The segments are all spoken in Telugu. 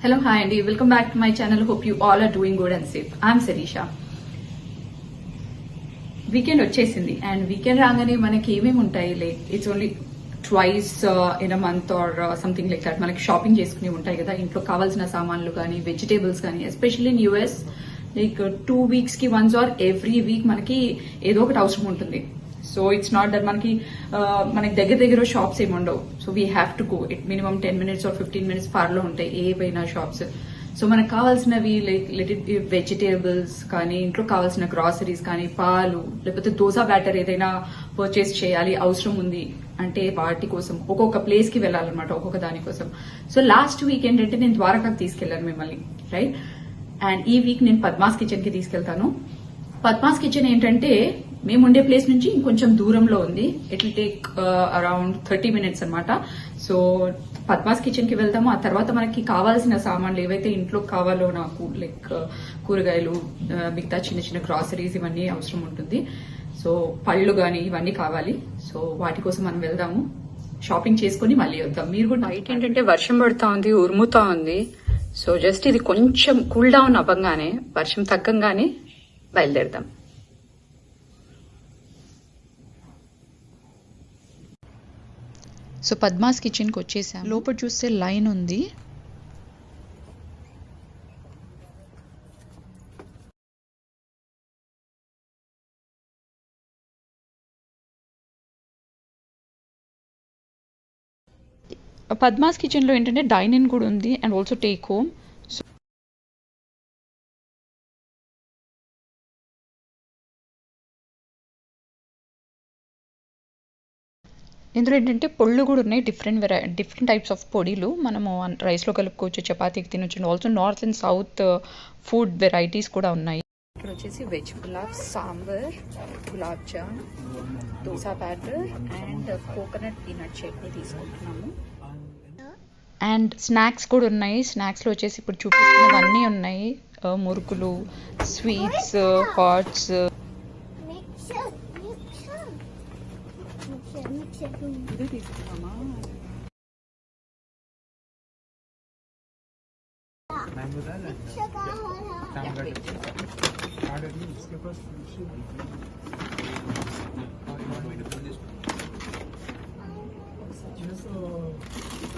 Hello, hi Andy. Welcome back to my channel. Hope you all are doing good and safe. I'm Sarisha. Weekend వచ్చేసింది అండ్ వీకెండ్ రాగానే మనకి ఏమేమి ఉంటాయి like it's only twice in a month or something like that మనకి షాపింగ్ చేసుకుని ఉంటాయి కదా ఇంట్లో కావాల్సిన సామాన్లు కానీ వెజిటేబుల్స్ కానీ especially in US like 2 weeks కి వన్స్ ఆర్ ఎవ్రీ వీక్ మనకి ఏదో ఒకటి అవసరం ఉంటుంది. సో ఇట్స్ నాట్ దట్ మనకి దగ్గర షాప్స్ ఏమి ఉండవు. So we have to go it minimum 10 minutes or 15 minutes ఫార్లో ఉంటాయి ఏవైనా షాప్స్. సో మనకు కావాల్సినవి లైక్ వెజిటేబుల్స్ కానీ ఇంట్లో కావాల్సిన గ్రాసరీస్ కానీ పాలు లేకపోతే దోసా బ్యాటర్ ఏదైనా పర్చేస్ చేయాలి అవసరం ఉంది అంటే వాటి కోసం ఒక్కొక్క ప్లేస్ కి వెళ్ళాలన్నమాట ఒక్కొక్క దానికోసం. సో లాస్ట్ వీక్ ఏంటంటే నేను ద్వారకాకి తీసుకెళ్లాను మిమ్మల్ని రైట్. అండ్ ఈ వీక్ నేను పద్మాస్ కిచెన్ కి తీసుకెళ్తాను. పద్మాస్ కిచెన్ ఏంటంటే మేము ఉండే ప్లేస్ నుంచి ఇంకొంచెం దూరంలో ఉంది. It will take around 30 minutes అనమాట. సో పద్మాస్ కిచెన్ కి వెళ్తాము. ఆ తర్వాత మనకి కావాల్సిన సామాన్లు ఏవైతే ఇంట్లో కావాలో నాకు లైక్ కూరగాయలు మిగతా చిన్న చిన్న గ్రాసరీస్ ఇవన్నీ అవసరం ఉంటుంది. సో పళ్ళు గాని ఇవన్నీ కావాలి. సో వాటి కోసం మనం వెళ్దాము, షాపింగ్ చేసుకుని మళ్ళీ వద్దాం. మీరు కూడా నైట్ ఏంటంటే వర్షం పడుతా ఉంది, ఉరుముతా ఉంది. సో జస్ట్ ఇది కొంచెం కూల్ డౌన్ అవ్వగానే వర్షం తగ్గంగానే బయలుదేరదాం. సో పద్మాస్ కిచెన్కి వచ్చేసాం. లోపల చూస్తే లైన్ ఉంది. పద్మాస్ కిచెన్లో ఏంటంటే డైనింగ్ కూడా ఉంది అండ్ ఆల్సో టేక్ హోమ్. ఇందులో ఏంటంటే పొళ్ళు కూడా ఉన్నాయి, డిఫరెంట్ టైప్స్ ఆఫ్ పొడిలు. మనము రైస్లో కలుపుకోవచ్చు, చపాతీకి తినొచ్చు. Also north and south food varieties కూడా ఉన్నాయి. ఇక్కడ వచ్చేసి veg pulao, sambar, gulab jam, dosa batter and coconut peanut chutney తీసుకుంటున్నాము. అండ్ స్నాక్స్ కూడా ఉన్నాయి. స్నాక్స్లో వచ్చేసి ఇప్పుడు చూపిస్తున్నవన్నీ ఉన్నాయి. మురుకులు, స్వీట్స్, హాట్స్. ఇదే తీసుకున్నామా?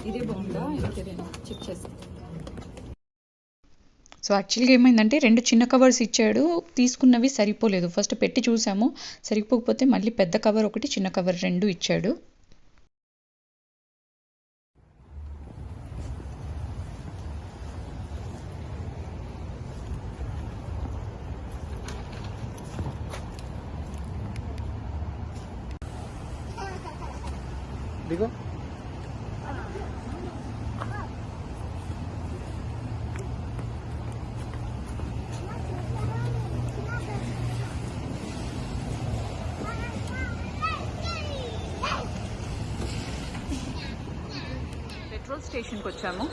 ఇదే బాగుందా? ఇంకేదైనా చెక్ చేస్తాం. సో యాక్చువల్గా ఏమైందంటే 2 చిన్న కవర్స్ ఇచ్చాడు, తీసుకున్నవి సరిపోలేదు. ఫస్ట్ పెట్టి చూసాము, సరిపోకపోతే మళ్ళీ పెద్ద కవర్ ఒకటి, చిన్న కవర్ 2 ఇచ్చాడు. పెట్రోల్ స్టేషన్కి వచ్చాము.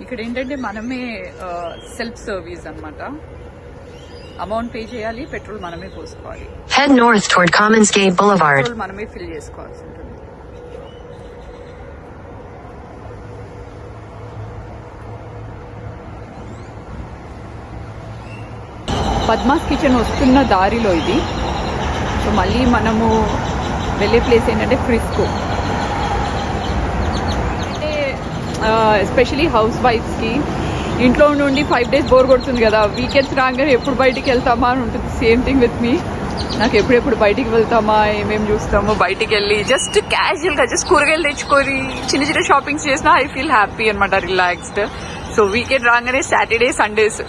ఇక్కడ ఏంటంటే మనమే సెల్ఫ్ సర్వీస్ అన్నమాట. అమౌంట్ పే చేయాలి, పెట్రోల్ మనమే పోసుకోవాలి. Head north toward Commons Gate Boulevard. Petrol మనమే ఫిల్ చేసుకోవాల్సి ఉంటుంది. పద్మాస్ కిచెన్ వస్తున్న దారిలో ఇది. సో మళ్ళీ మనము వెళ్ళే ప్లేస్ ఏంటంటే ఫ్రిస్కో. ఎస్పెషలీ హౌస్ వైఫ్స్కి ఇంట్లో నుండి 5 days బోర్ కొడుతుంది కదా. వీకెండ్స్ రాగానే ఎప్పుడు బయటికి వెళ్తామా అని ఉంటుంది. Same thing with me. నాకు ఎప్పుడెప్పుడు బయటికి వెళ్తామా, ఏమేమి చూస్తామో, బయటికి వెళ్ళి జస్ట్ క్యాజువల్గా జస్ట్ కూరగాయలు తెచ్చుకొని చిన్న చిన్న షాపింగ్స్ చేసినా ఐ ఫీల్ హ్యాపీ అనమాట, రిలాక్స్డ్. సో వీకెండ్ రాగానే సాటర్డే సండేస్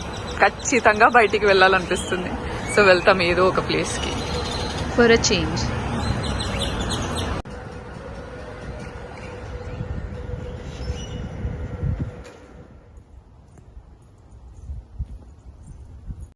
ఖచ్చితంగా బయటికి వెళ్ళాలనిపిస్తుంది. సో వెళ్తాం ఏదో ఒక ప్లేస్కి ఫర్ అ చేంజ్.